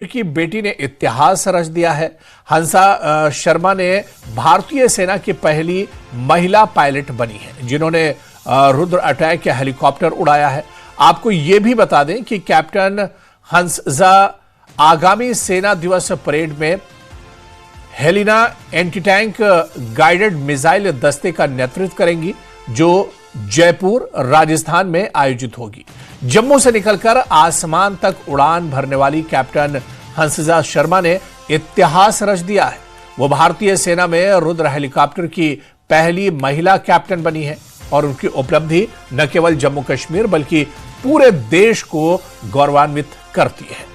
की बेटी ने इतिहास रच दिया है। हंसा शर्मा ने भारतीय सेना की पहली महिला पायलट बनी है जिन्होंने रुद्र अटैक के हेलीकॉप्टर उड़ाया है। आपको यह भी बता दें कि कैप्टन हंसा आगामी सेना दिवस परेड में Helina anti tank guided missile दस्ते का नेतृत्व करेंगी जो जयपुर राजस्थान में आयोजित होगी। जम्मू से निकलकर आसमान तक उड़ान भरने वाली कैप्टन हंसा शर्मा ने इतिहास रच दिया है। वो भारतीय सेना में रुद्र हेलीकॉप्टर की पहली महिला कैप्टन बनी है और उनकी उपलब्धि न केवल जम्मू कश्मीर बल्कि पूरे देश को गौरवान्वित करती है।